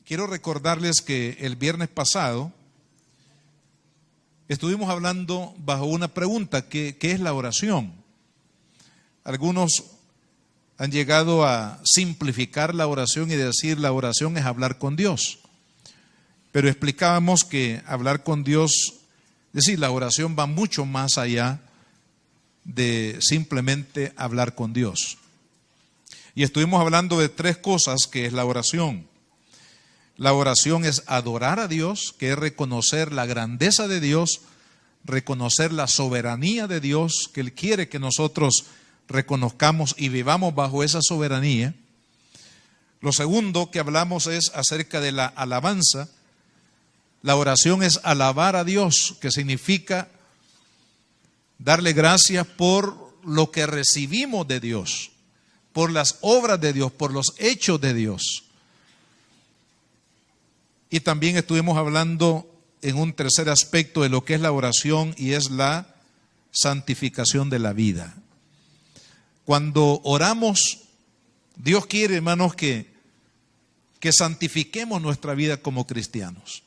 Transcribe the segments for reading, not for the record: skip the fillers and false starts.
Quiero recordarles que el viernes pasado estuvimos hablando bajo una pregunta, ¿qué es la oración? Algunos han llegado a simplificar la oración y decir la oración es hablar con Dios. Pero explicábamos que hablar con Dios, es decir, la oración va mucho más allá de simplemente hablar con Dios. Y estuvimos hablando de 3 cosas que es la oración. La oración es adorar a Dios, que es reconocer la grandeza de Dios, reconocer la soberanía de Dios, que Él quiere que nosotros reconozcamos y vivamos bajo esa soberanía. Lo segundo que hablamos es acerca de la alabanza. La oración es alabar a Dios, que significa darle gracias por lo que recibimos de Dios, por las obras de Dios, por los hechos de Dios. Y también estuvimos hablando en un tercer aspecto de lo que es la oración y es la santificación de la vida. Cuando oramos, Dios quiere, hermanos, que santifiquemos nuestra vida como cristianos.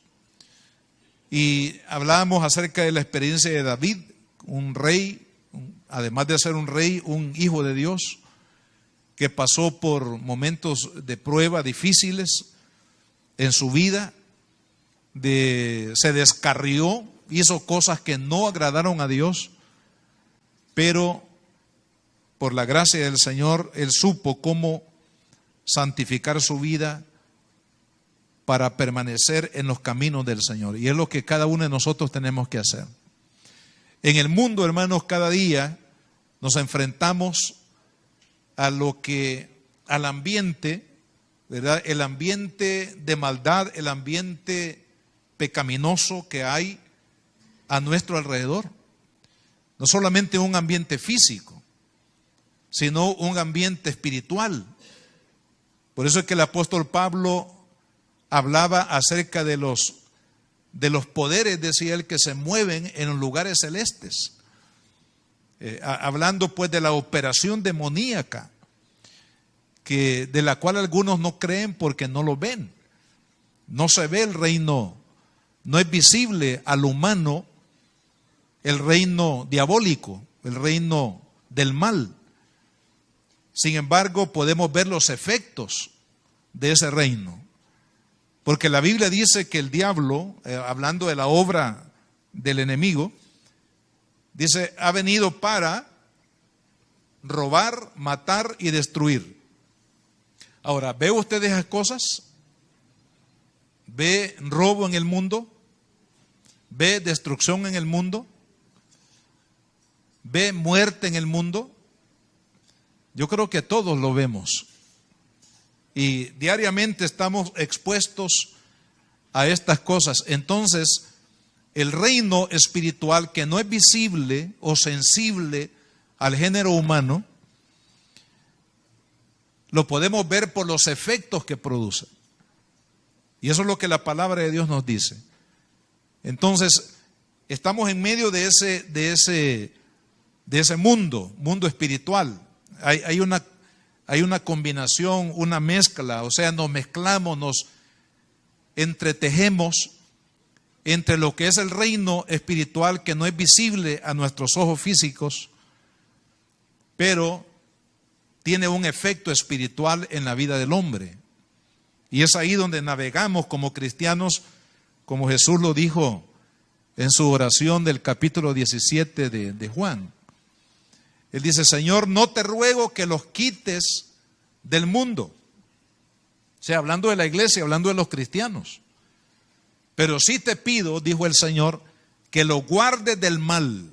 Y hablábamos acerca de la experiencia de David, un rey, además de ser un rey, un hijo de Dios, que pasó por momentos de prueba difíciles en su vida, se descarrió, hizo cosas que no agradaron a Dios, pero por la gracia del Señor, él supo cómo santificar su vida para permanecer en los caminos del Señor. Y es lo que cada uno de nosotros tenemos que hacer. En el mundo, hermanos, cada día nos enfrentamos al ambiente, ¿verdad? El ambiente de maldad, el ambiente pecaminoso que hay a nuestro alrededor. No solamente un ambiente físico, sino un ambiente espiritual. Por eso es que el apóstol Pablo hablaba acerca de los poderes, decía él, que se mueven en los lugares celestes. Hablando pues de la operación demoníaca, de la cual algunos no creen porque no lo ven. No se ve el reino, no es visible al humano el reino diabólico, el reino del mal. Sin embargo, podemos ver los efectos de ese reino. Porque la Biblia dice que el diablo, hablando de la obra del enemigo, dice, ha venido para robar, matar y destruir. Ahora, ¿ve usted esas cosas? ¿Ve robo en el mundo? ¿Ve destrucción en el mundo? ¿Ve muerte en el mundo? Yo creo que todos lo vemos. Y diariamente estamos expuestos a estas cosas. Entonces, el reino espiritual que no es visible o sensible al género humano, lo podemos ver por los efectos que produce. Y eso es lo que la palabra de Dios nos dice. Entonces, estamos en medio de ese mundo espiritual. Hay una combinación, una mezcla, o sea, nos mezclamos, nos entretejemos entre lo que es el reino espiritual que no es visible a nuestros ojos físicos, pero tiene un efecto espiritual en la vida del hombre. Y es ahí donde navegamos como cristianos, como Jesús lo dijo en su oración del capítulo 17 de Juan. Él dice, Señor, no te ruego que los quites del mundo. O sea, hablando de la iglesia, hablando de los cristianos. Pero sí te pido, dijo el Señor, que lo guardes del mal.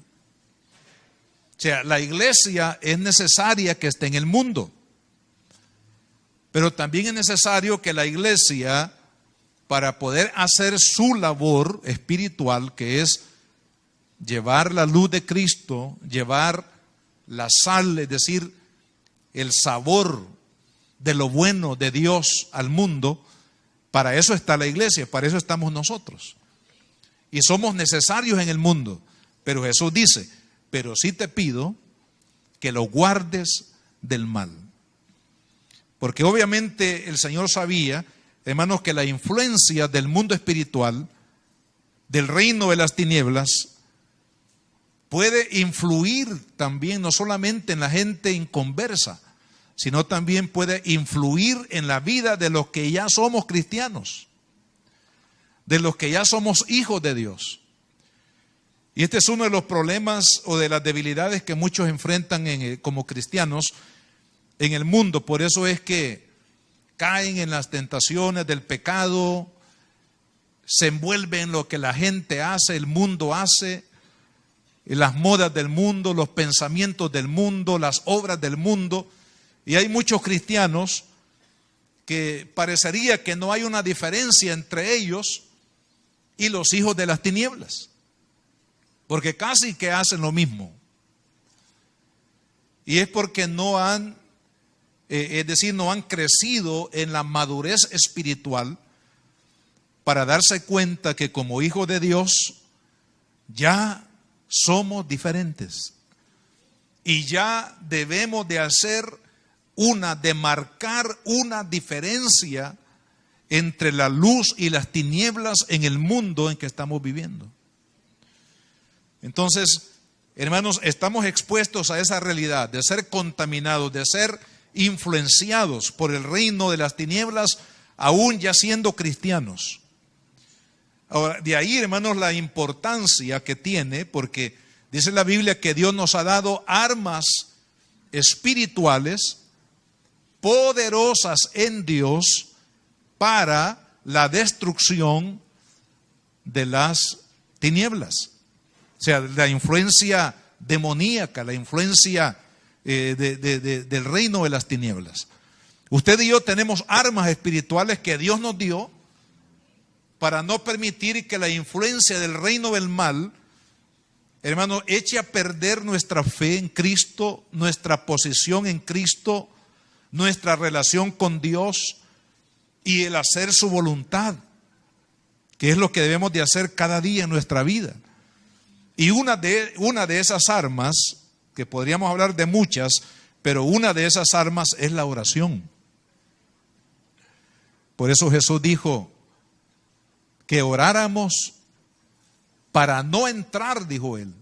O sea, la iglesia es necesaria que esté en el mundo. Pero también es necesario que la iglesia, para poder hacer su labor espiritual, que es llevar la luz de Cristo, llevar la sal, es decir, el sabor de lo bueno de Dios al mundo, para eso está la iglesia, para eso estamos nosotros. Y somos necesarios en el mundo. Pero Jesús dice, pero sí te pido que lo guardes del mal. Porque obviamente el Señor sabía, hermanos, que la influencia del mundo espiritual, del reino de las tinieblas, puede influir también no solamente en la gente inconversa, sino también puede influir en la vida de los que ya somos cristianos, de los que ya somos hijos de Dios. Y este es uno de los problemas o de las debilidades que muchos enfrentan como cristianos en el mundo. Por eso es que caen en las tentaciones del pecado, se envuelven en lo que la gente hace, el mundo hace, en las modas del mundo, los pensamientos del mundo, las obras del mundo. Y hay muchos cristianos que parecería que no hay una diferencia entre ellos y los hijos de las tinieblas, porque casi que hacen lo mismo. Y es porque no han crecido en la madurez espiritual para darse cuenta que como hijos de Dios ya somos diferentes y ya debemos de marcar una diferencia entre la luz y las tinieblas en el mundo en que estamos viviendo. Entonces, hermanos, estamos expuestos a esa realidad de ser contaminados, de ser influenciados por el reino de las tinieblas, aún ya siendo cristianos. Ahora, de ahí, hermanos, la importancia que tiene, porque dice la Biblia que Dios nos ha dado armas espirituales poderosas en Dios para la destrucción de las tinieblas. O sea, la influencia demoníaca, la influencia del reino de las tinieblas. Usted y yo tenemos armas espirituales que Dios nos dio para no permitir que la influencia del reino del mal, hermano, eche a perder nuestra fe en Cristo, nuestra posición en Cristo, nuestra relación con Dios y el hacer su voluntad, que es lo que debemos de hacer cada día en nuestra vida. Y una de esas armas, que podríamos hablar de muchas, pero una de esas armas es la oración. Por eso Jesús dijo que oráramos para no entrar, dijo él,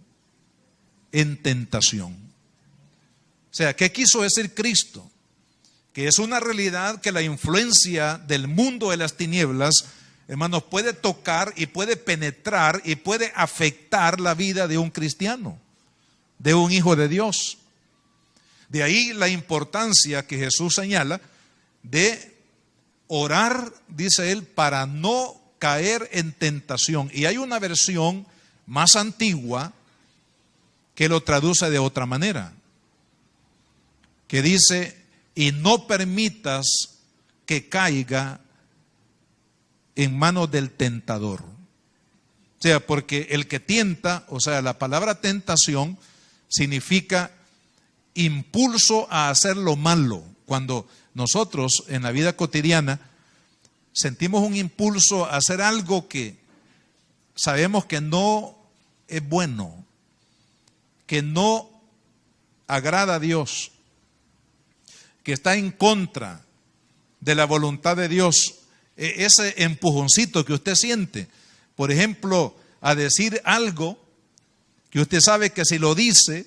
en tentación. O sea, ¿qué quiso decir Cristo? Que es una realidad que la influencia del mundo de las tinieblas, hermanos, puede tocar y puede penetrar y puede afectar la vida de un cristiano, de un hijo de Dios. De ahí la importancia que Jesús señala de orar, dice él, para no caer en tentación. Y hay una versión más antigua que lo traduce de otra manera, que dice: y no permitas que caiga en manos del tentador. O sea, porque el que tienta, o sea, la palabra tentación significa impulso a hacer lo malo. Cuando nosotros en la vida cotidiana sentimos un impulso a hacer algo que sabemos que no es bueno, que no agrada a Dios, que está en contra de la voluntad de Dios, ese empujoncito que usted siente, por ejemplo, a decir algo que usted sabe que si lo dice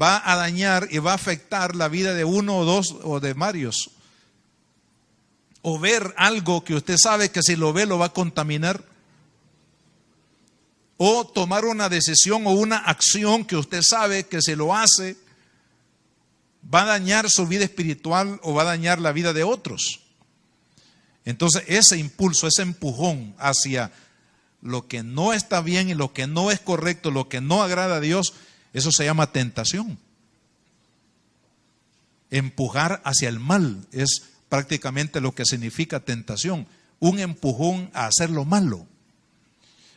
va a dañar y va a afectar la vida de uno o dos o de varios. O ver algo que usted sabe que si lo ve lo va a contaminar. O tomar una decisión o una acción que usted sabe que si lo hace va a dañar su vida espiritual o va a dañar la vida de otros. Entonces ese impulso, ese empujón hacia lo que no está bien y lo que no es correcto, lo que no agrada a Dios, eso se llama tentación. Empujar hacia el mal es prácticamente lo que significa tentación, un empujón a hacer lo malo.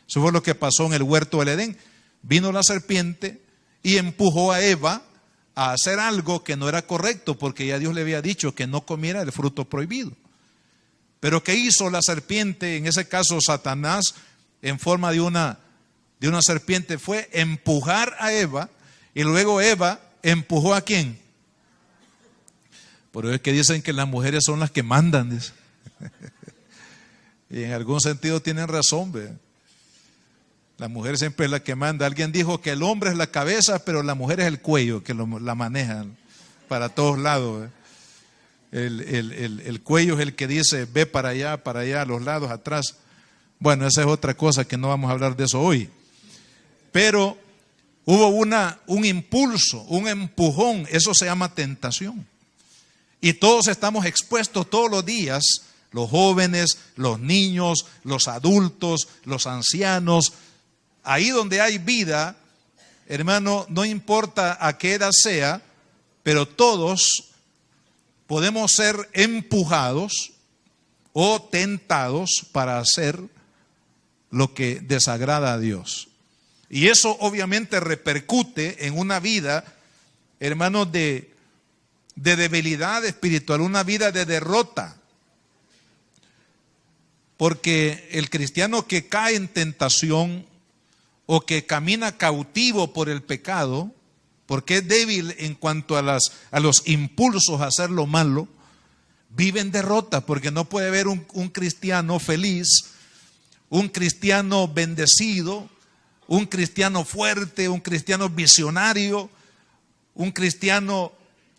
Eso fue lo que pasó en el huerto del Edén. Vino la serpiente y empujó a Eva a hacer algo que no era correcto, porque ya Dios le había dicho que no comiera el fruto prohibido. Pero ¿qué hizo la serpiente? En ese caso Satanás, en forma de una de una serpiente fue empujar a Eva, y luego Eva empujó ¿a quién? Por eso es que dicen que las mujeres son las que mandan, dice. Y en algún sentido tienen razón, ¿ve? La mujer siempre es la que manda. Alguien dijo que el hombre es la cabeza, pero la mujer es el cuello que la maneja para todos lados, ¿ve? El cuello es el que dice ve para allá, a los lados, atrás. Bueno, esa es otra cosa que no vamos a hablar de eso hoy. Pero hubo un impulso, un empujón, eso se llama tentación. Y todos estamos expuestos todos los días, los jóvenes, los niños, los adultos, los ancianos. Ahí donde hay vida, hermano, no importa a qué edad sea, pero todos podemos ser empujados o tentados para hacer lo que desagrada a Dios. Y eso obviamente repercute en una vida, hermano, de debilidad espiritual, una vida de derrota. Porque el cristiano que cae en tentación o que camina cautivo por el pecado, porque es débil en cuanto a los impulsos a hacer lo malo, vive en derrota, porque no puede haber un cristiano feliz, un cristiano bendecido, un cristiano fuerte, un cristiano visionario, un cristiano,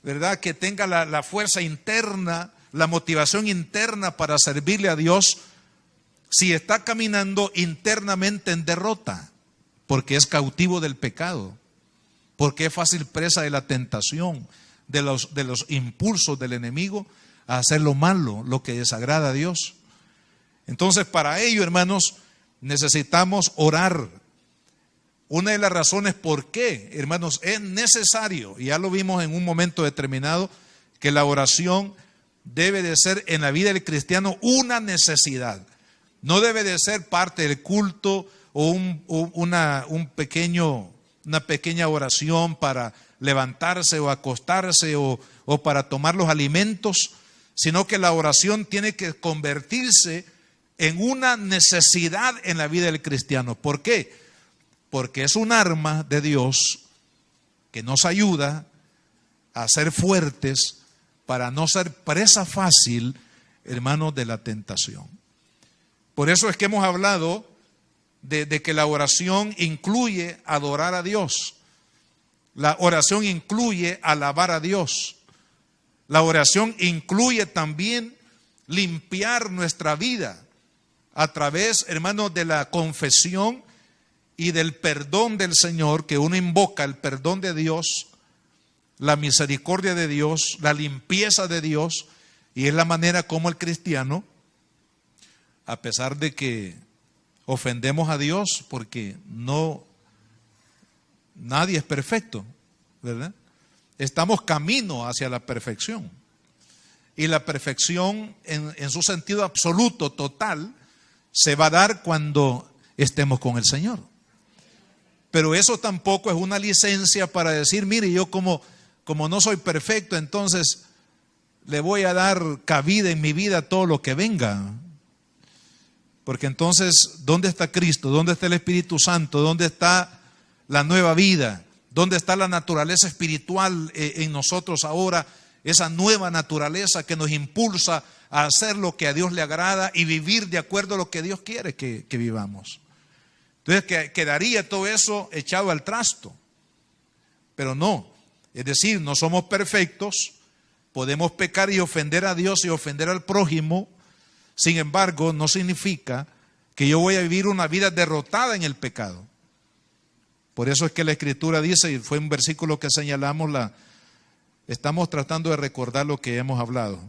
¿verdad?, que tenga la fuerza interna, la motivación interna para servirle a Dios, si está caminando internamente en derrota, porque es cautivo del pecado, porque es fácil presa de la tentación, de los impulsos del enemigo a hacer lo malo, lo que desagrada a Dios. Entonces, para ello, hermanos, necesitamos orar. Una de las razones por qué, hermanos, es necesario, y ya lo vimos en un momento determinado, que la oración debe de ser en la vida del cristiano una necesidad. No debe de ser parte del culto o una pequeña oración para levantarse o acostarse o para tomar los alimentos, sino que la oración tiene que convertirse en una necesidad en la vida del cristiano. ¿Por qué? Porque es un arma de Dios que nos ayuda a ser fuertes para no ser presa fácil, hermanos, de la tentación. Por eso es que hemos hablado de que la oración incluye adorar a Dios. La oración incluye alabar a Dios. La oración incluye también limpiar nuestra vida a través, hermanos, de la confesión y del perdón del Señor, que uno invoca el perdón de Dios, la misericordia de Dios, la limpieza de Dios, y es la manera como el cristiano, a pesar de que ofendemos a Dios, porque nadie es perfecto, ¿verdad? Estamos camino hacia la perfección. Y la perfección en su sentido absoluto, total, se va a dar cuando estemos con el Señor. Pero eso tampoco es una licencia para decir, mire, yo como no soy perfecto, entonces le voy a dar cabida en mi vida a todo lo que venga. Porque entonces, ¿dónde está Cristo? ¿Dónde está el Espíritu Santo? ¿Dónde está la nueva vida? ¿Dónde está la naturaleza espiritual en nosotros ahora? Esa nueva naturaleza que nos impulsa a hacer lo que a Dios le agrada y vivir de acuerdo a lo que Dios quiere que vivamos. Entonces quedaría todo eso echado al trasto. Pero no, es decir, no somos perfectos, podemos pecar y ofender a Dios y ofender al prójimo. Sin embargo, no significa que yo voy a vivir una vida derrotada en el pecado. Por eso es que la Escritura dice, y fue un versículo que señalamos, estamos tratando de recordar lo que hemos hablado.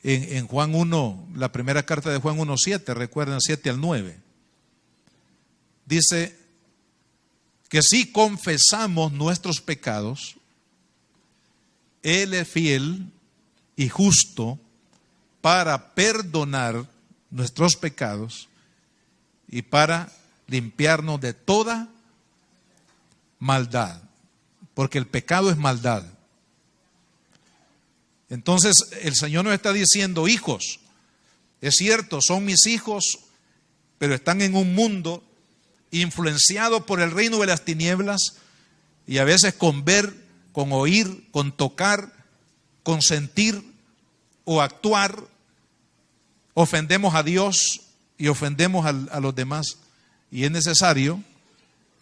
En Juan 1, la primera carta de Juan 1:7, recuerden, 7 al 9. Dice que si confesamos nuestros pecados, Él es fiel y justo para perdonar nuestros pecados y para limpiarnos de toda maldad, porque el pecado es maldad. Entonces el Señor nos está diciendo, hijos, es cierto, son mis hijos pero están en un mundo influenciado por el reino de las tinieblas, y a veces con ver, con oír, con tocar, con sentir o actuar, ofendemos a Dios y ofendemos a los demás. Y es necesario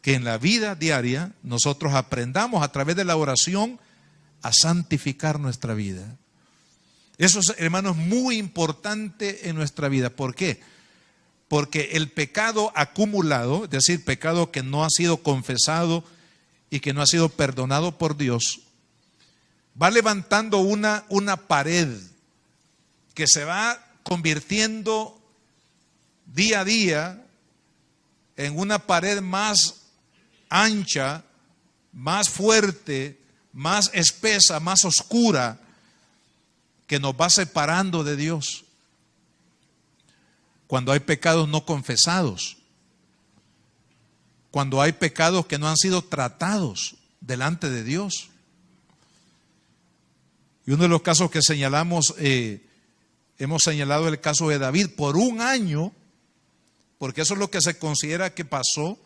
que en la vida diaria nosotros aprendamos a través de la oración a santificar nuestra vida. Eso, hermanos, es muy importante en nuestra vida. ¿Por qué? Porque el pecado acumulado, es decir, pecado que no ha sido confesado y que no ha sido perdonado por Dios, va levantando una pared que se va convirtiendo día a día en una pared más ancha, más fuerte, más espesa, más oscura, que nos va separando de Dios. Cuando hay pecados no confesados, cuando hay pecados que no han sido tratados delante de Dios. Y uno de los casos que señalamos, hemos señalado el caso de David por un año, porque eso es lo que se considera que pasó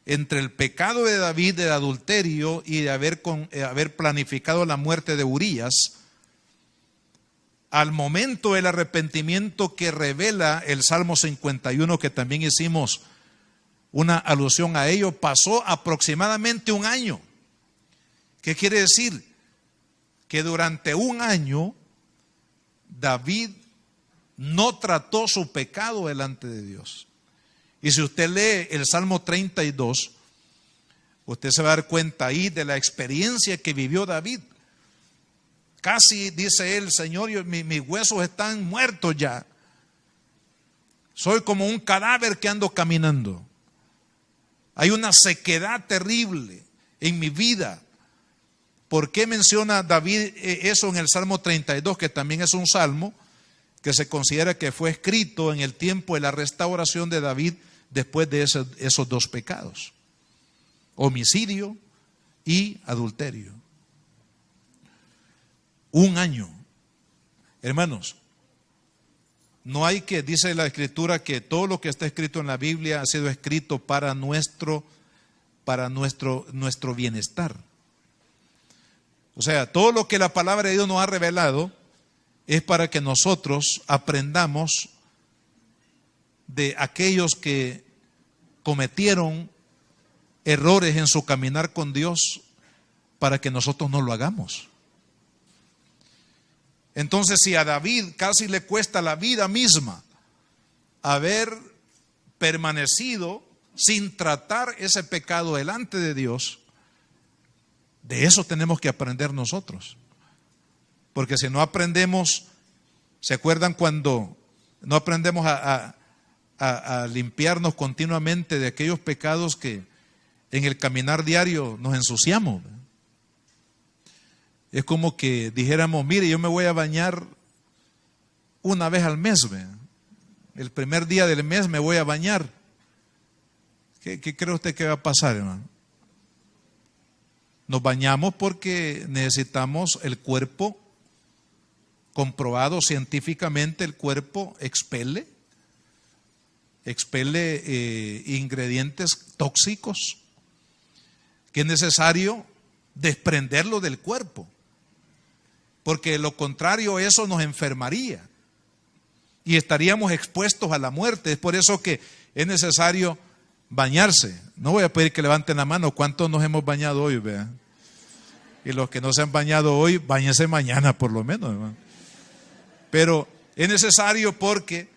entre el pecado de David del adulterio y de haber planificado la muerte de Urías, al momento del arrepentimiento que revela el Salmo 51, que también hicimos una alusión a ello, pasó aproximadamente un año. ¿Qué quiere decir? Que durante un año David no trató su pecado delante de Dios. Y si usted lee el Salmo 32, usted se va a dar cuenta ahí de la experiencia que vivió David. Casi dice él: Señor, mis huesos están muertos ya. Soy como un cadáver que ando caminando. Hay una sequedad terrible en mi vida. ¿Por qué menciona David eso en el Salmo 32, que también es un salmo que se considera que fue escrito en el tiempo de la restauración de David después de esos dos pecados: homicidio y adulterio? Un año. Hermanos, no hay que, dice la Escritura, que todo lo que está escrito en la Biblia ha sido escrito para nuestro bienestar. O sea, todo lo que la palabra de Dios nos ha revelado es para que nosotros aprendamos de aquellos que cometieron errores en su caminar con Dios, para que nosotros no lo hagamos. Entonces, si a David casi le cuesta la vida misma haber permanecido sin tratar ese pecado delante de Dios, de eso tenemos que aprender nosotros. Porque si no aprendemos, ¿se acuerdan cuando no aprendemos a limpiarnos continuamente de aquellos pecados que en el caminar diario nos ensuciamos? Es como que dijéramos: mire, yo me voy a bañar una vez al mes, el primer día del mes me voy a bañar. ¿Qué cree usted que va a pasar, hermano? Nos bañamos porque necesitamos el cuerpo, comprobado científicamente, el cuerpo expele ingredientes tóxicos que es necesario desprenderlo del cuerpo, porque de lo contrario eso nos enfermaría y estaríamos expuestos a la muerte. Es por eso que es necesario bañarse. No voy a pedir que levanten la mano. ¿Cuántos nos hemos bañado hoy? Vean. Y los que no se han bañado hoy, báñense mañana por lo menos, hermano. Pero es necesario porque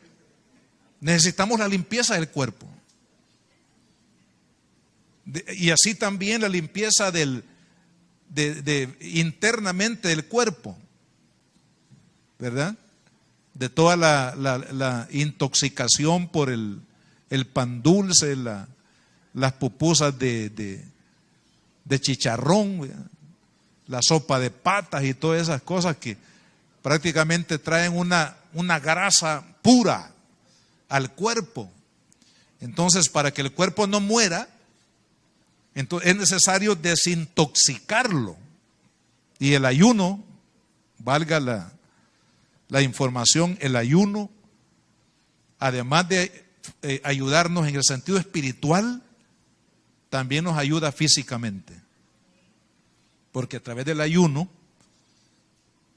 necesitamos la limpieza del cuerpo. Y así también la limpieza internamente del cuerpo, ¿verdad? De toda la intoxicación por el pan dulce, las pupusas de chicharrón, ¿verdad? La sopa de patas y todas esas cosas que prácticamente traen una grasa pura al cuerpo. Entonces, para que el cuerpo no muera, entonces es necesario desintoxicarlo. Y el ayuno, valga la información, el ayuno, además de ayudarnos en el sentido espiritual, también nos ayuda físicamente. Porque a través del ayuno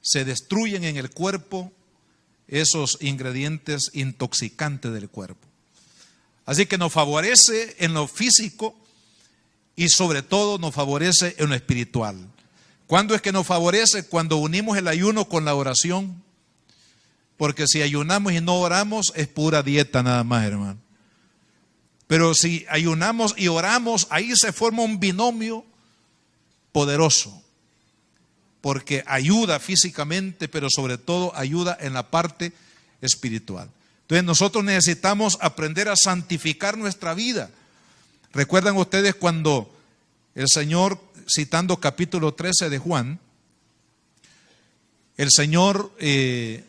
se destruyen en el cuerpo esos ingredientes intoxicantes del cuerpo. Así que nos favorece en lo físico y sobre todo nos favorece en lo espiritual. ¿Cuándo es que nos favorece? Cuando unimos el ayuno con la oración. Porque si ayunamos y no oramos es pura dieta nada más, hermano. Pero si ayunamos y oramos, ahí se forma un binomio poderoso. Porque ayuda físicamente, pero sobre todo ayuda en la parte espiritual. Entonces nosotros necesitamos aprender a santificar nuestra vida. ¿Recuerdan ustedes cuando el Señor, citando capítulo 13 de Juan, el Señor se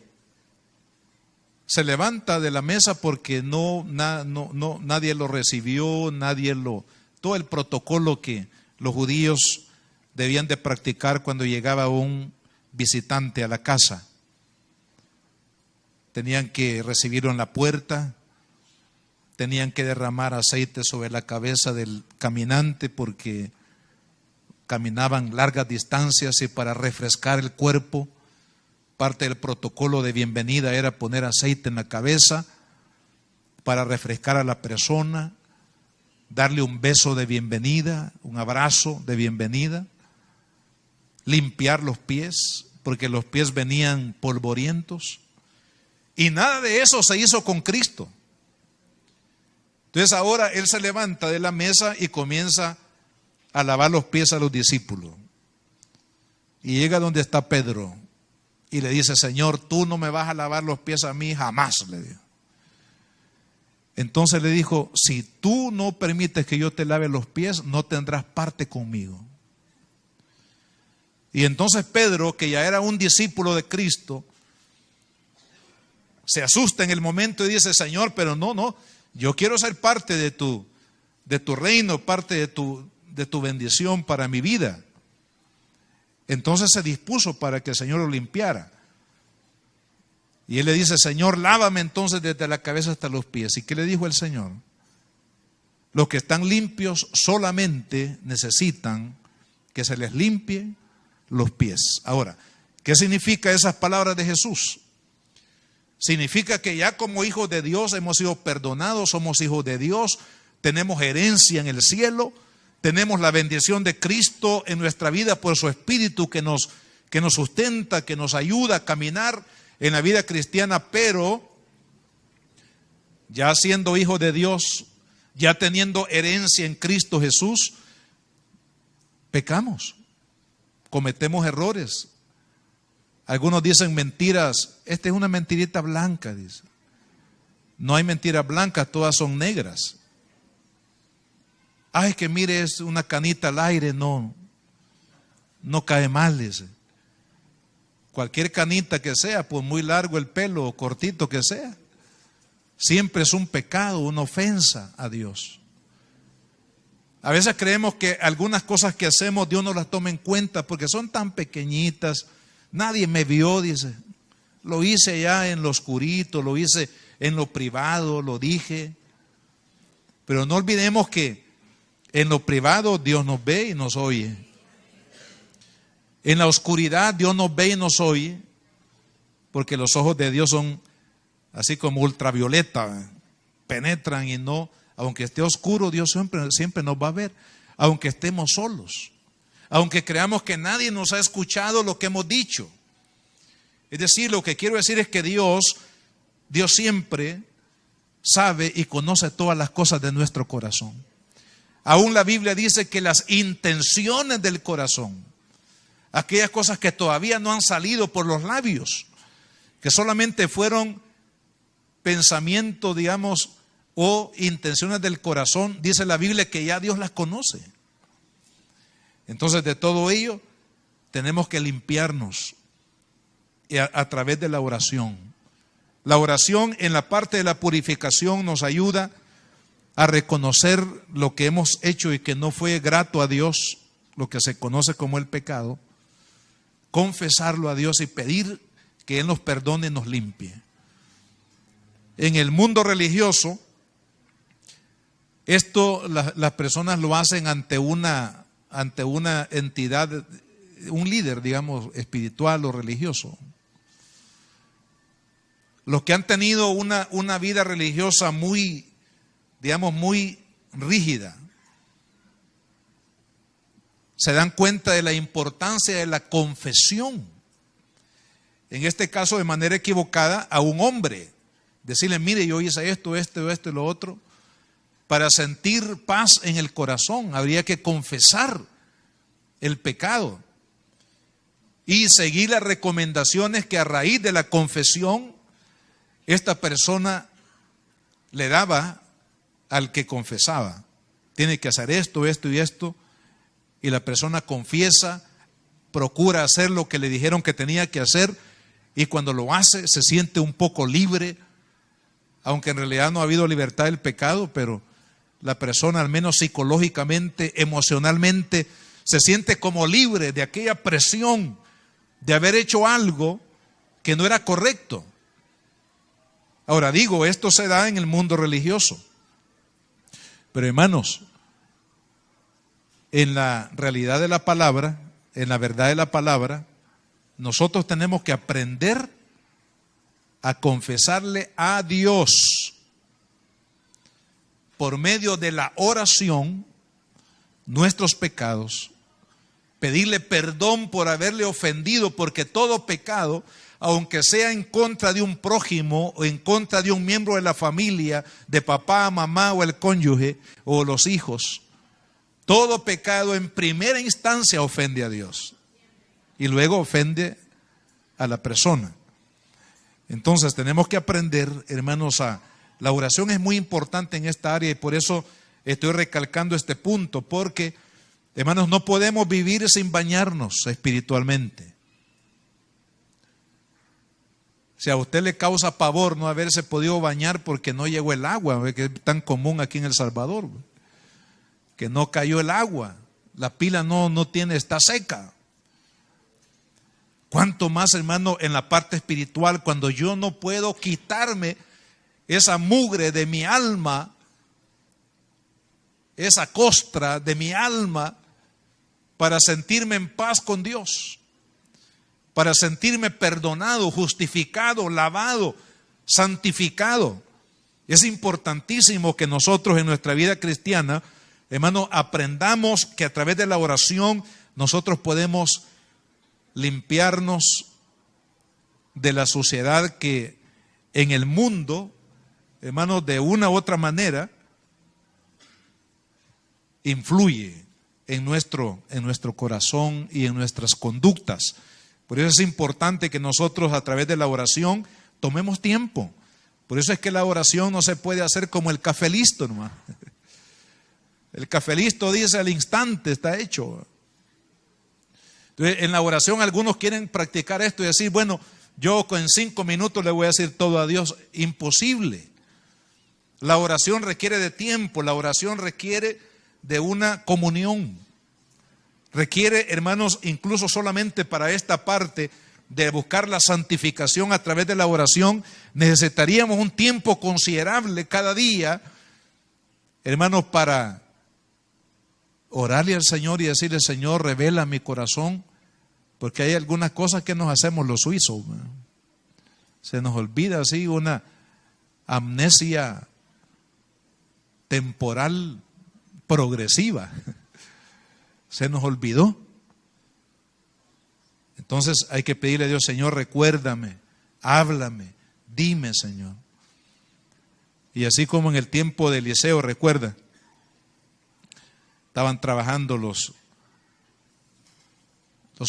levanta de la mesa porque nadie lo recibió, todo el protocolo que los judíos debían de practicar cuando llegaba un visitante a la casa? Tenían que recibirlo en la puerta, tenían que derramar aceite sobre la cabeza del caminante porque caminaban largas distancias y para refrescar el cuerpo, parte del protocolo de bienvenida era poner aceite en la cabeza para refrescar a la persona, darle un beso de bienvenida, un abrazo de bienvenida, limpiar los pies, porque los pies venían polvorientos. Y nada de eso se hizo con Cristo. Entonces ahora Él se levanta de la mesa y comienza a lavar los pies a los discípulos. Y llega donde está Pedro y le dice: Señor, tú no me vas a lavar los pies a mí jamás, le dijo. Entonces le dijo: si tú no permites que yo te lave los pies, no tendrás parte conmigo. Y entonces Pedro, que ya era un discípulo de Cristo, se asusta en el momento y dice: Señor, pero no, yo quiero ser parte de tu reino, parte de tu bendición para mi vida. Entonces se dispuso para que el Señor lo limpiara. Y él le dice: Señor, lávame entonces desde la cabeza hasta los pies. ¿Y qué le dijo el Señor? Los que están limpios solamente necesitan que se les limpie los pies. Ahora, ¿qué significa esas palabras de Jesús? Significa que ya como hijos de Dios hemos sido perdonados, somos hijos de Dios, tenemos herencia en el cielo, tenemos la bendición de Cristo en nuestra vida por su Espíritu que nos sustenta, que nos ayuda a caminar en la vida cristiana, pero ya siendo hijos de Dios, ya teniendo herencia en Cristo Jesús, pecamos, cometemos errores. Algunos dicen mentiras. Esta es una mentirita blanca, dice. No hay mentiras blancas, todas son negras. Ay, que mire, es una canita al aire, no cae mal, dice. Cualquier canita que sea, por muy largo el pelo o cortito que sea, siempre es un pecado, una ofensa a Dios. A veces creemos que algunas cosas que hacemos Dios no las toma en cuenta porque son tan pequeñitas. Nadie me vio, dice. Lo hice ya en lo oscurito, lo hice en lo privado, lo dije. Pero no olvidemos que en lo privado Dios nos ve y nos oye. En la oscuridad Dios nos ve y nos oye, porque los ojos de Dios son así como ultravioleta, penetran y no, aunque esté oscuro, Dios siempre nos va a ver, aunque estemos solos. Aunque creamos que nadie nos ha escuchado lo que hemos dicho. Es decir, lo que quiero decir es que Dios siempre sabe y conoce todas las cosas de nuestro corazón. Aún la Biblia dice que las intenciones del corazón, aquellas cosas que todavía no han salido por los labios, que solamente fueron pensamientos, digamos, o intenciones del corazón, dice la Biblia que ya Dios las conoce. Entonces, de todo ello, tenemos que limpiarnos a través de la oración. La oración en la parte de la purificación nos ayuda a reconocer lo que hemos hecho y que no fue grato a Dios, lo que se conoce como el pecado, confesarlo a Dios y pedir que Él nos perdone y nos limpie. En el mundo religioso, Esto las personas lo hacen ante una entidad, un líder, digamos, espiritual o religioso. Los que han tenido una vida religiosa muy, digamos, muy rígida, se dan cuenta de la importancia de la confesión. En este caso, de manera equivocada, a un hombre. Decirle, mire, yo hice esto y lo otro. Para sentir paz en el corazón, habría que confesar el pecado y seguir las recomendaciones que a raíz de la confesión esta persona le daba al que confesaba. Tiene que hacer esto y esto, y la persona confiesa, procura hacer lo que le dijeron que tenía que hacer, y cuando lo hace se siente un poco libre, aunque en realidad no ha habido libertad del pecado, pero la persona, al menos psicológicamente, emocionalmente, se siente como libre de aquella presión de haber hecho algo que no era correcto. Ahora digo, esto se da en el mundo religioso. Pero hermanos, en la realidad de la palabra, en la verdad de la palabra, nosotros tenemos que aprender a confesarle a Dios por medio de la oración nuestros pecados, pedirle perdón por haberle ofendido, porque todo pecado, aunque sea en contra de un prójimo o en contra de un miembro de la familia, de papá, mamá o el cónyuge o los hijos, todo pecado en primera instancia ofende a Dios y luego ofende a la persona. Entonces tenemos que aprender, hermanos, la oración es muy importante en esta área, y por eso estoy recalcando este punto, porque, hermanos, no podemos vivir sin bañarnos espiritualmente. Si a usted le causa pavor no haberse podido bañar porque no llegó el agua, que es tan común aquí en El Salvador, que no cayó el agua, la pila no está seca. Cuánto más, hermano, en la parte espiritual, cuando yo no puedo quitarme esa mugre de mi alma, esa costra de mi alma, para sentirme en paz con Dios, para sentirme perdonado, justificado, lavado, santificado. Es importantísimo que nosotros en nuestra vida cristiana, hermano, aprendamos que a través de la oración nosotros podemos limpiarnos de la suciedad que en el mundo, hermano, de una u otra manera influye en nuestro corazón y en nuestras conductas. Por eso es importante que nosotros a través de la oración tomemos tiempo. Por eso es que la oración no se puede hacer como el café listo, hermano. El café listo dice al instante, está hecho. Entonces, en la oración algunos quieren practicar esto y decir, bueno, yo en 5 minutos le voy a decir todo a Dios. Imposible. La oración requiere de tiempo, la oración requiere de una comunión. Requiere, hermanos, incluso solamente para esta parte de buscar la santificación a través de la oración, necesitaríamos un tiempo considerable cada día, hermanos, para orarle al Señor y decirle, Señor, revela mi corazón, porque hay algunas cosas que nos hacemos los suizos. Se nos olvida así una amnesia temporal progresiva. Se nos olvidó. Entonces hay que pedirle a Dios, Señor, recuérdame, háblame, dime, Señor. Y así como en el tiempo de Eliseo, recuerda, estaban trabajando los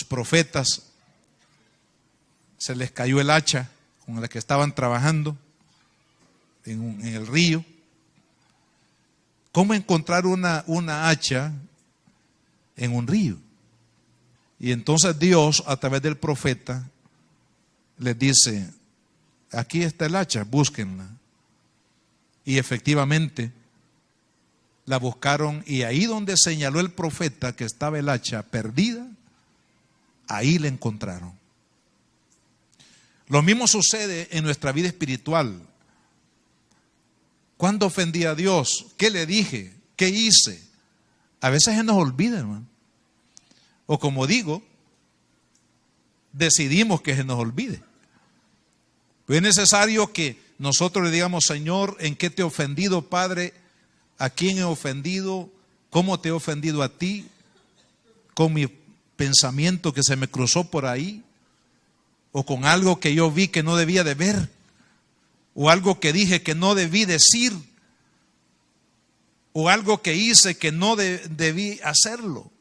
profetas, se les cayó el hacha con la que estaban trabajando en el río. ¿Cómo encontrar una hacha en un río? Y entonces Dios, a través del profeta, les dice, aquí está el hacha, búsquenla. Y efectivamente la buscaron, y ahí donde señaló el profeta que estaba el hacha perdida, ahí la encontraron. Lo mismo sucede en nuestra vida espiritual. ¿Cuándo ofendí a Dios? ¿Qué le dije? ¿Qué hice? A veces se nos olvida, hermano. O como digo, decidimos que se nos olvide. Pues es necesario que nosotros le digamos: Señor, ¿en qué te he ofendido, Padre? ¿A quién he ofendido? ¿Cómo te he ofendido a ti? ¿Con mi pensamiento que se me cruzó por ahí? ¿O con algo que yo vi que no debía de ver? ¿O algo que dije que no debí decir? ¿O algo que hice que no debí hacerlo?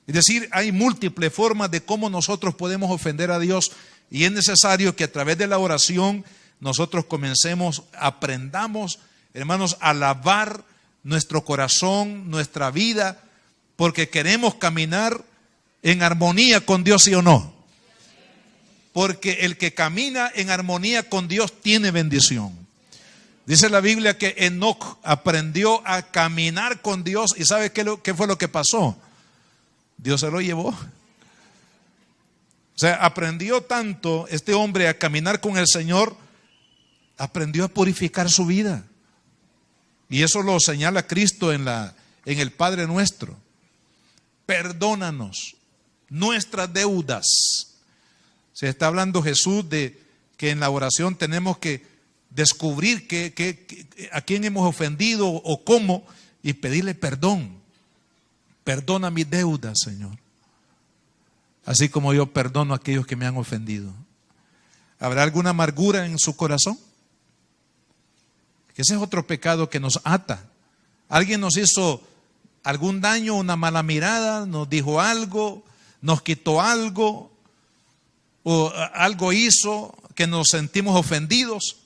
Es decir, hay múltiples formas de cómo nosotros podemos ofender a Dios, y es necesario que a través de la oración nosotros aprendamos, hermanos, a lavar nuestro corazón, nuestra vida, porque queremos caminar en armonía con Dios, ¿sí o no? Porque el que camina en armonía con Dios tiene bendición. Dice la Biblia que Enoc aprendió a caminar con Dios, y ¿sabe qué fue lo que pasó? Dios se lo llevó. O sea, aprendió tanto este hombre a caminar con el Señor, aprendió a purificar su vida. Y eso lo señala Cristo en el Padre Nuestro. Perdónanos nuestras deudas. Se está hablando Jesús de que en la oración tenemos que descubrir a quién hemos ofendido o cómo, y pedirle perdón. Perdona mis deudas, Señor, así como yo perdono a aquellos que me han ofendido. ¿Habrá alguna amargura en su corazón? Que ese es otro pecado que nos ata. Alguien nos hizo algún daño, una mala mirada, nos dijo algo, nos quitó algo, o algo hizo que nos sentimos ofendidos,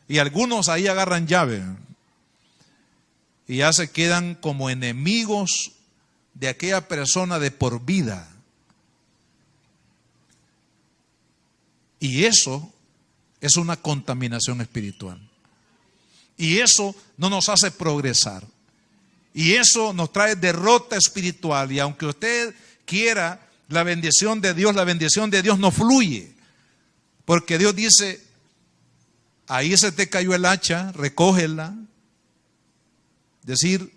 y algunos ahí agarran llave y ya se quedan como enemigos de aquella persona de por vida. Y eso es una contaminación espiritual. Y eso no nos hace progresar. Y eso nos trae derrota espiritual. Y aunque usted quiera la bendición de Dios no fluye. Porque Dios dice: ahí se te cayó el hacha, recógela. Es decir,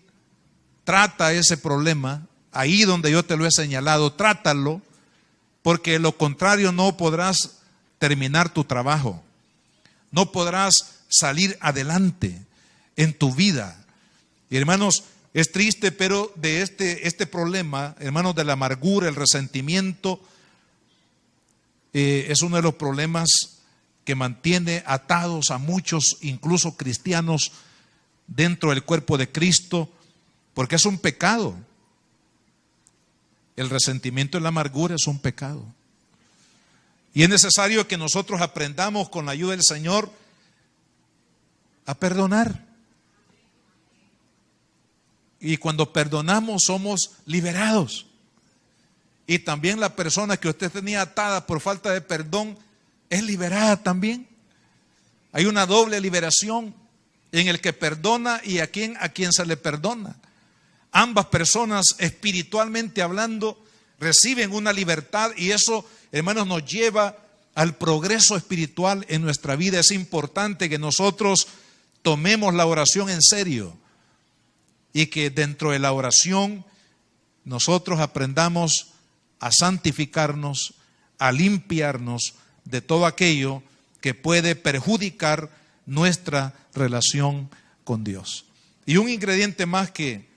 trata ese problema. Ahí donde yo te lo he señalado, trátalo. Porque de lo contrario no podrás terminar tu trabajo. No podrás salir adelante en tu vida. Y hermanos, es triste, pero de este problema, hermanos, de la amargura, el resentimiento, es uno de los problemas que mantiene atados a muchos, incluso cristianos, dentro del cuerpo de Cristo, porque es un pecado. El resentimiento y la amargura es un pecado. Y es necesario que nosotros aprendamos con la ayuda del Señor a perdonar. Y cuando perdonamos somos liberados. Y también la persona que usted tenía atada por falta de perdón es liberada también. Hay una doble liberación en el que perdona y a quien se le perdona. Ambas personas, espiritualmente hablando, reciben una libertad, y eso, hermanos, nos lleva al progreso espiritual en nuestra vida. Es importante que nosotros tomemos la oración en serio y que dentro de la oración nosotros aprendamos a santificarnos, a limpiarnos de todo aquello que puede perjudicar nuestra relación con Dios. Y un ingrediente más que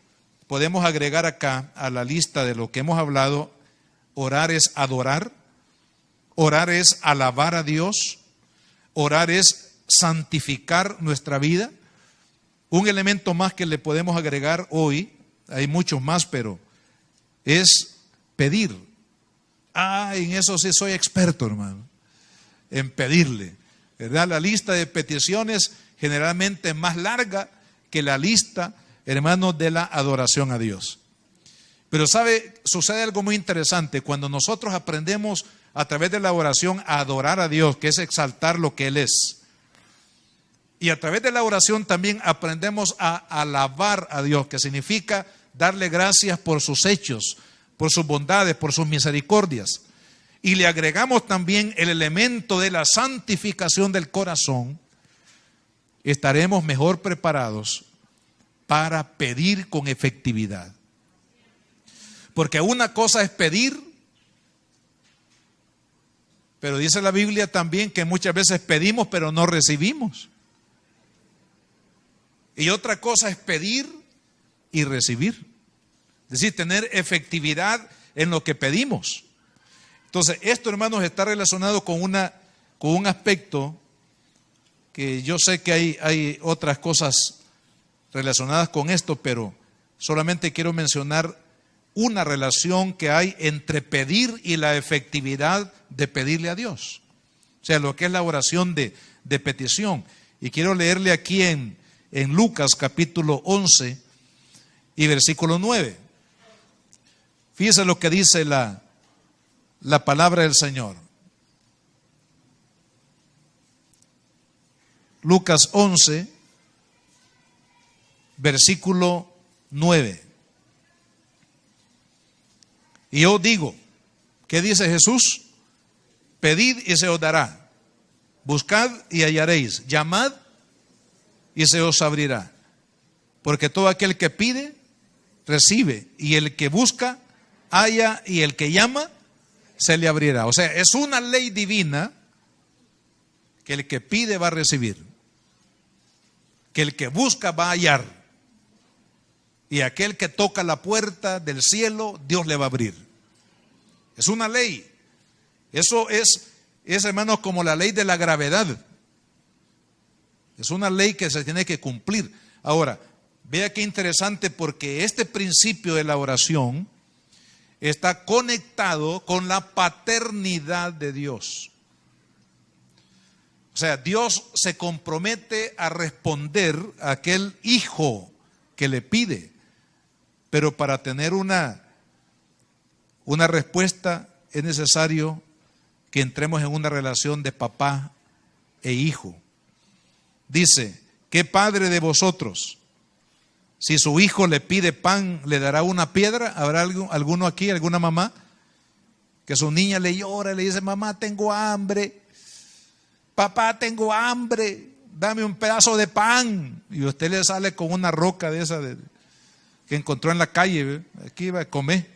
podemos agregar acá a la lista de lo que hemos hablado: orar es adorar, orar es alabar a Dios, orar es santificar nuestra vida. Un elemento más que le podemos agregar hoy, hay muchos más, pero es pedir. En eso sí soy experto, hermano, en pedirle, ¿verdad? La lista de peticiones generalmente es más larga que la lista, hermanos, de la adoración a Dios. Pero sucede algo muy interesante cuando nosotros aprendemos a través de la oración a adorar a Dios, que es exaltar lo que Él es. Y a través de la oración también aprendemos a alabar a Dios, que significa darle gracias por sus hechos, por sus bondades, por sus misericordias. Y le agregamos también el elemento de la santificación del corazón. estaremos mejor preparados para pedir con efectividad. Porque una cosa es pedir, pero dice la Biblia también que muchas veces pedimos pero no recibimos. Y otra cosa es pedir y recibir. Es decir, tener efectividad en lo que pedimos. Entonces, esto, hermanos, está relacionado con un aspecto que yo sé que hay otras cosas relacionadas con esto, pero solamente quiero mencionar una relación que hay entre pedir y la efectividad de pedirle a Dios. O sea, lo que es la oración de petición. Y quiero leerle aquí en Lucas capítulo 11 y versículo 9. Fíjese lo que dice la palabra del Señor. Lucas 11, versículo 9. Y yo digo, ¿qué dice Jesús? Pedid y se os dará. Buscad y hallaréis. Llamad y se os abrirá. Porque todo aquel que pide, recibe. Y el que busca, halla. Y el que llama, se le abrirá. O sea, es una ley divina que el que pide va a recibir, que el que busca va a hallar, y aquel que toca la puerta del cielo, Dios le va a abrir. Es una ley. Eso es hermanos, como la ley de la gravedad. Es una ley que se tiene que cumplir. Ahora, vea qué interesante, porque este principio de la oración está conectado con la paternidad de Dios. O sea, Dios se compromete a responder a aquel hijo que le pide, pero para tener una respuesta es necesario que entremos en una relación de papá e hijo. Dice, ¿qué padre de vosotros, si su hijo le pide pan, le dará una piedra? ¿Habrá alguno aquí, alguna mamá, que su niña le llora y le dice, mamá, tengo hambre, papá, tengo hambre, dame un pedazo de pan? Y usted le sale con una roca de esa que encontró en la calle, aquí va a comer.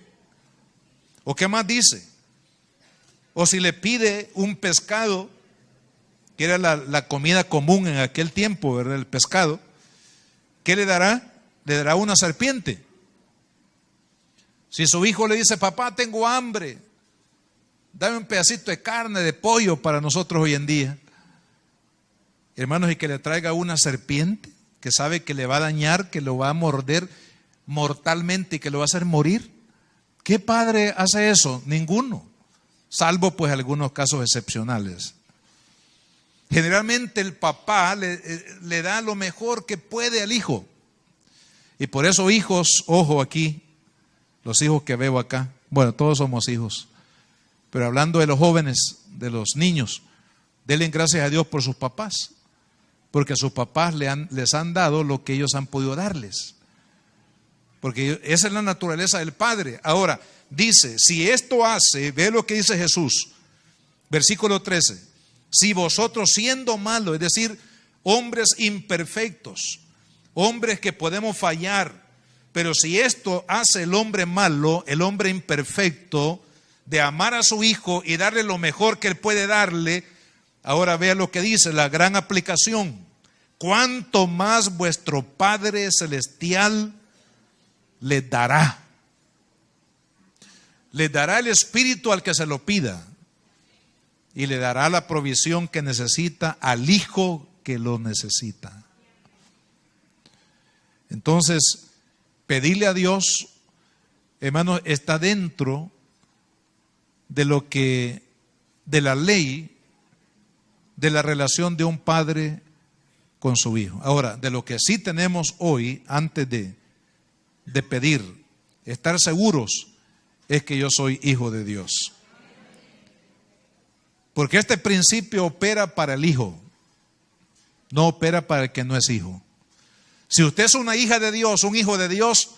¿O qué más dice? O si le pide un pescado, que era la comida común en aquel tiempo, ¿verdad? El pescado, ¿qué le dará? Le dará una serpiente. Si su hijo le dice, papá, tengo hambre, dame un pedacito de carne, de pollo para nosotros hoy en día, hermanos, y que le traiga una serpiente que sabe que le va a dañar, que lo va a morder mortalmente y que lo va a hacer morir. ¿Qué padre hace eso? Ninguno, salvo pues algunos casos excepcionales. Generalmente el papá le da lo mejor que puede al hijo. Y por eso, hijos, ojo aquí, los hijos que veo acá, bueno, todos somos hijos, pero hablando de los jóvenes, de los niños, denle gracias a Dios por sus papás, porque sus papás les han dado lo que ellos han podido darles, porque esa es la naturaleza del padre. Ahora, dice, si esto hace, ve lo que dice Jesús, versículo 13, si vosotros siendo malos, es decir, hombres imperfectos, hombres que podemos fallar, pero si esto hace el hombre malo, el hombre imperfecto, de amar a su hijo y darle lo mejor que él puede darle, ahora vea lo que dice, la gran aplicación. Cuánto más vuestro Padre Celestial les dará. Les dará el Espíritu al que se lo pida. Y le dará la provisión que necesita al hijo que lo necesita. Entonces, pedirle a Dios, hermanos, está dentro de de la ley de la relación de un padre con su hijo. Ahora, de lo que sí tenemos hoy, antes de pedir, estar seguros, es que yo soy hijo de Dios. Porque este principio opera para el hijo, no opera para el que no es hijo. Si usted es una hija de Dios, un hijo de Dios,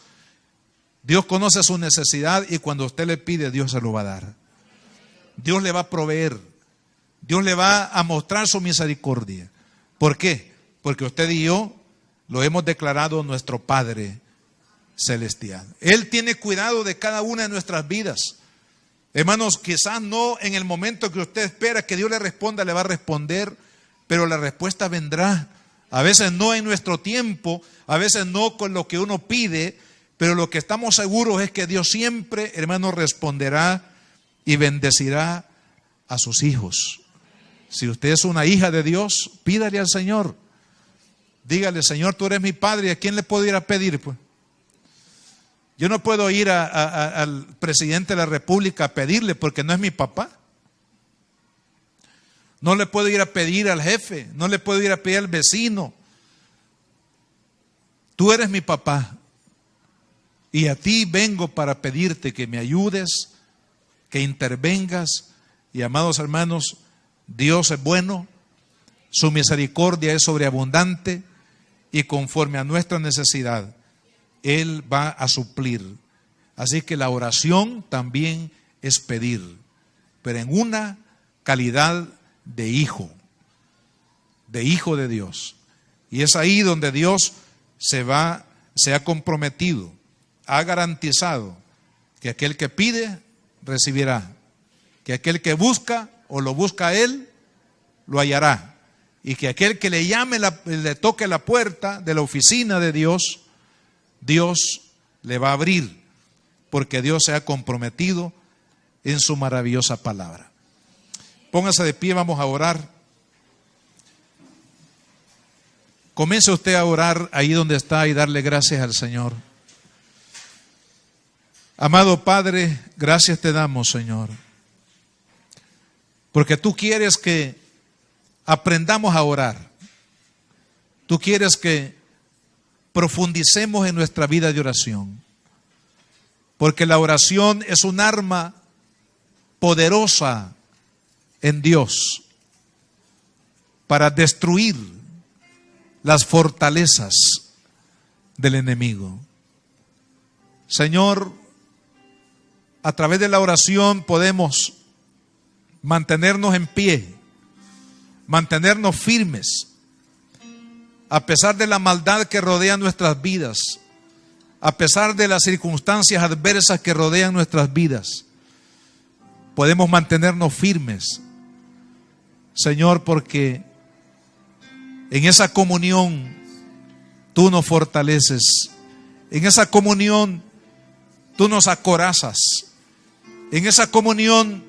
Dios conoce su necesidad y cuando usted le pide, Dios se lo va a dar. Dios le va a proveer. Dios le va a mostrar su misericordia. ¿Por qué? porque usted y yo lo hemos declarado nuestro Padre celestial. Él tiene cuidado de cada una de nuestras vidas. Hermanos, quizás no en el momento que usted espera que Dios le responda, le va a responder, pero la respuesta vendrá. A veces no en nuestro tiempo, a veces no con lo que uno pide, pero lo que estamos seguros es que Dios siempre, hermanos, responderá y bendecirá a sus hijos. Si usted es una hija de Dios, pídale al Señor. Dígale: Señor, tú eres mi Padre. ¿Y a quién le puedo ir a pedir? Pues yo no puedo ir al presidente de la República a pedirle, porque no es mi papá. No le puedo ir a pedir al jefe, no le puedo ir a pedir al vecino. Tú eres mi papá. Y a ti vengo para pedirte que me ayudes, que intervengas. Y amados hermanos, Dios es bueno, su misericordia es sobreabundante, y conforme a nuestra necesidad, Él va a suplir. Así que la oración también es pedir, pero en una calidad de hijo de Dios. Y es ahí donde Dios se ha comprometido, ha garantizado que aquel que pide, recibirá. Que aquel que busca o lo busca a Él, lo hallará. Y que aquel que le llame, le toque la puerta de la oficina de Dios, Dios le va a abrir, porque Dios se ha comprometido en su maravillosa palabra. Póngase de pie, vamos a orar. Comience usted a orar ahí donde está y darle gracias al Señor. Amado Padre, gracias te damos, Señor, porque tú quieres que aprendamos a orar. Tú quieres que profundicemos en nuestra vida de oración, porque la oración es un arma poderosa en Dios para destruir las fortalezas del enemigo. Señor, a través de la oración podemos mantenernos en pie, mantenernos firmes, a pesar de la maldad que rodea nuestras vidas, a pesar de las circunstancias adversas que rodean nuestras vidas. Podemos mantenernos firmes, Señor, porque en esa comunión tú nos fortaleces, en esa comunión tú nos acorazas, en esa comunión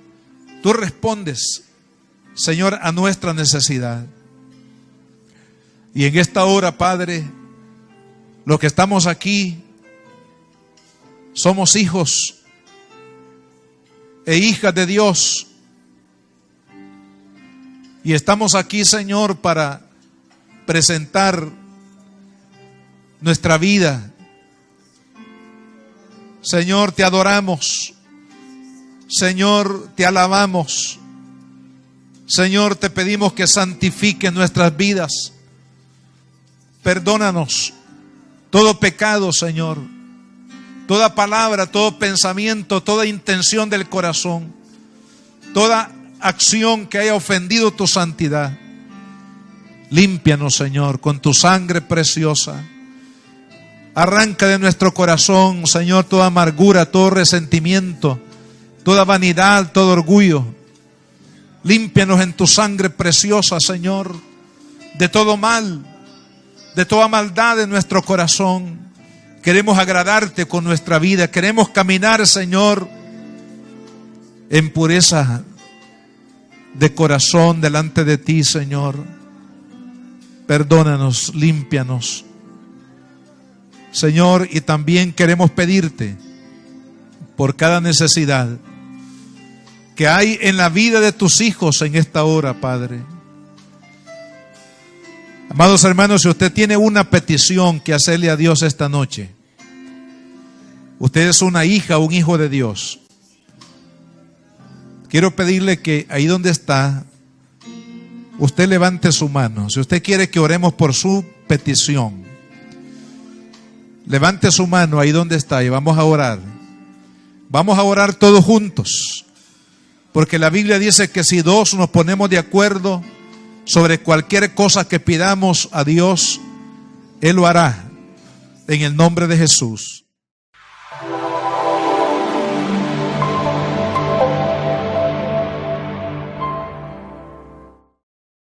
tú respondes, Señor, a nuestra necesidad. Y en esta hora, Padre, los que estamos aquí somos hijos e hijas de Dios. Y estamos aquí, Señor, para presentar nuestra vida. Señor, te adoramos. Señor, te alabamos. Señor, te pedimos que santifiques nuestras vidas. Perdónanos todo pecado, Señor. Toda palabra, todo pensamiento, toda intención del corazón. Toda acción que haya ofendido tu santidad. Límpianos, Señor, con tu sangre preciosa. Arranca de nuestro corazón, Señor, toda amargura, todo resentimiento, toda vanidad, todo orgullo. Límpianos en tu sangre preciosa, Señor, de todo mal, de toda maldad en nuestro corazón. Queremos agradarte con nuestra vida. Queremos caminar, Señor, en pureza de corazón delante de ti, Señor. Perdónanos, límpianos, Señor, y también queremos pedirte por cada necesidad que hay en la vida de tus hijos en esta hora, Padre. Amados hermanos, si usted tiene una petición que hacerle a Dios esta noche, usted es una hija o un hijo de Dios, quiero pedirle que ahí donde está, usted levante su mano. Si usted quiere que oremos por su petición, levante su mano ahí donde está y vamos a orar. Vamos a orar todos juntos, porque la Biblia dice que si dos nos ponemos de acuerdo sobre cualquier cosa que pidamos a Dios, Él lo hará en el nombre de Jesús.